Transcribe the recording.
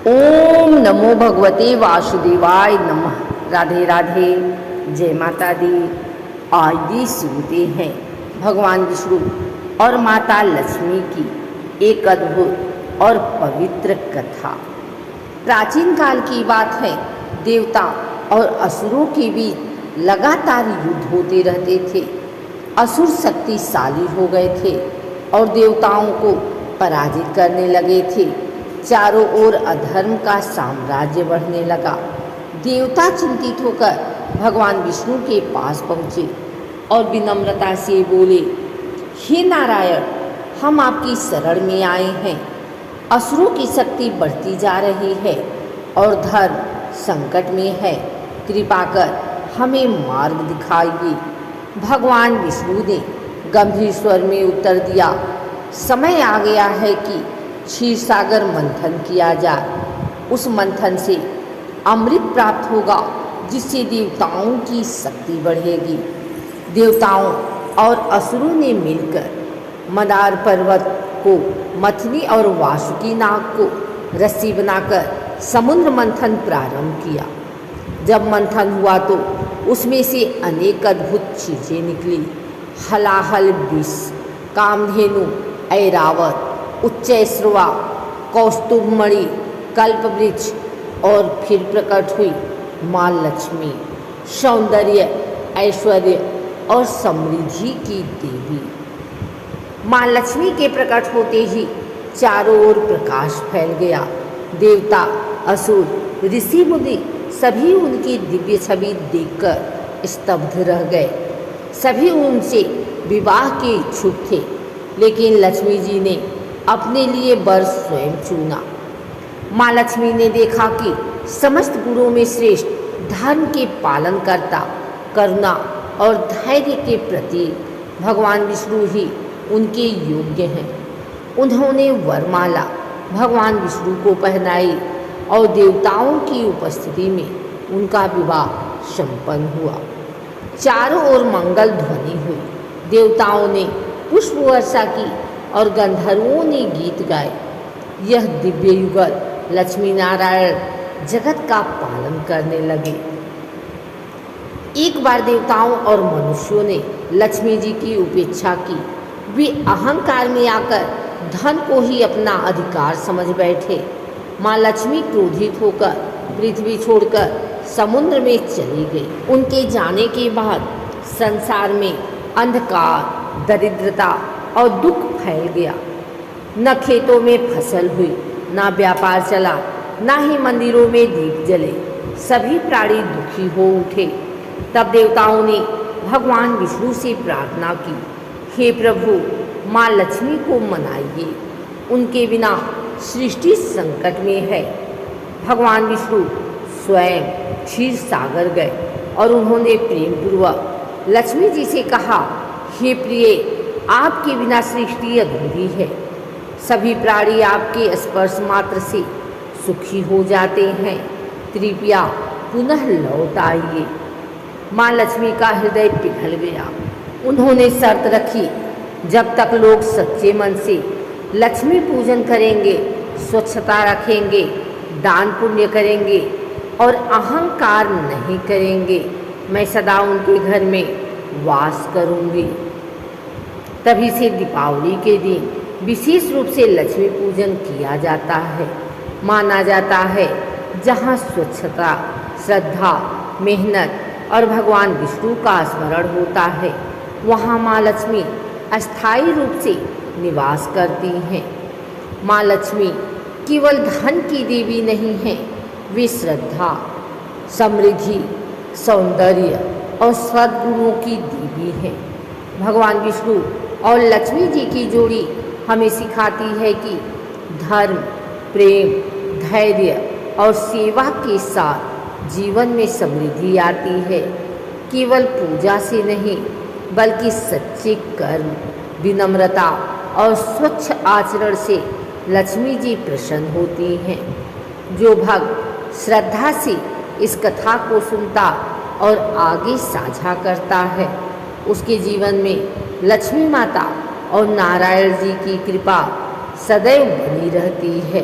ओम नमो भगवते वासुदेवाय नमः। राधे राधे, जय माता दी। आइए सुनते हैं भगवान विष्णु और माता लक्ष्मी की एक अद्भुत और पवित्र कथा। प्राचीन काल की बात है, देवता और असुरों के बीच लगातार युद्ध होते रहते थे। असुर शक्तिशाली हो गए थे और देवताओं को पराजित करने लगे थे। चारों ओर अधर्म का साम्राज्य बढ़ने लगा। देवता चिंतित होकर भगवान विष्णु के पास पहुँचे और विनम्रता से बोले, हे नारायण, हम आपकी शरण में आए हैं। असुरों की शक्ति बढ़ती जा रही है और धर्म संकट में है। कृपा कर हमें मार्ग दिखाइए। भगवान विष्णु ने गंभीर स्वर में उत्तर दिया, समय आ गया है कि क्षीर सागर मंथन किया जाए। उस मंथन से अमृत प्राप्त होगा, जिससे देवताओं की शक्ति बढ़ेगी। देवताओं और असुरों ने मिलकर मंदार पर्वत को मथनी और वासुकी नाग को रस्सी बनाकर समुद्र मंथन प्रारंभ किया। जब मंथन हुआ तो उसमें से अनेक अद्भुत चीज़ें निकली। हलाहल विष, कामधेनु, ऐरावत, उच्चैश्रवा, कौस्तुभमणि, कल्पवृक्ष और फिर प्रकट हुई माँ लक्ष्मी, सौंदर्य, ऐश्वर्य और समृद्धि की देवी। माँ लक्ष्मी के प्रकट होते ही चारों ओर प्रकाश फैल गया। देवता, असुर, ऋषि मुनि सभी उनकी दिव्य छवि देखकर स्तब्ध रह गए। सभी उनसे विवाह के इच्छुक थे, लेकिन लक्ष्मी जी ने अपने लिए वर स्वयं चुना। माँ लक्ष्मी ने देखा कि समस्त गुणों में श्रेष्ठ, धर्म के पालन करता, करुणा और धैर्य के प्रतीक भगवान विष्णु ही उनके योग्य हैं। उन्होंने वरमाला भगवान विष्णु को पहनाई और देवताओं की उपस्थिति में उनका विवाह संपन्न हुआ। चारों ओर मंगल ध्वनि हुई। देवताओं ने पुष्प वर्षा की और गंधर्वों ने गीत गाए। यह दिव्य युगल लक्ष्मी नारायण जगत का पालन करने लगे। एक बार देवताओं और मनुष्यों ने लक्ष्मी जी की उपेक्षा की। वे अहंकार में आकर धन को ही अपना अधिकार समझ बैठे। माँ लक्ष्मी क्रोधित होकर पृथ्वी छोड़कर समुद्र में चली गई। उनके जाने के बाद संसार में अंधकार, दरिद्रता और दुख फैल गया। न खेतों में फसल हुई, न व्यापार चला, न ही मंदिरों में दीप जले। सभी प्राणी दुखी हो उठे। तब देवताओं ने भगवान विष्णु से प्रार्थना की, हे प्रभु, माँ लक्ष्मी को मनाइए। उनके बिना सृष्टि संकट में है। भगवान विष्णु स्वयं क्षीर सागर गए और उन्होंने प्रेम पूर्वक लक्ष्मी जी से कहा, हे प्रिय, आपके बिना सृष्टि अधूरी है। सभी प्राणी आपके स्पर्श मात्र से सुखी हो जाते हैं। कृपया पुनः लौट आइए। माँ लक्ष्मी का हृदय पिघल गया। उन्होंने शर्त रखी, जब तक लोग सच्चे मन से लक्ष्मी पूजन करेंगे, स्वच्छता रखेंगे, दान पुण्य करेंगे और अहंकार नहीं करेंगे, मैं सदा उनके घर में वास करूंगी। तभी से दीपावली के दिन विशेष रूप से लक्ष्मी पूजन किया जाता है। माना जाता है, जहाँ स्वच्छता, श्रद्धा, मेहनत और भगवान विष्णु का स्मरण होता है, वहाँ माँ लक्ष्मी अस्थायी रूप से निवास करती हैं। माँ लक्ष्मी केवल धन की देवी नहीं हैं, वे श्रद्धा, समृद्धि, सौंदर्य और सद्गुणों की देवी हैं। भगवान विष्णु और लक्ष्मी जी की जोड़ी हमें सिखाती है कि धर्म, प्रेम, धैर्य और सेवा के साथ जीवन में समृद्धि आती है। केवल पूजा से नहीं, बल्कि सच्चे कर्म, विनम्रता और स्वच्छ आचरण से लक्ष्मी जी प्रसन्न होती हैं। जो भक्त श्रद्धा से इस कथा को सुनता और आगे साझा करता है, उसके जीवन में लक्ष्मी माता और नारायण जी की कृपा सदैव बनी रहती है।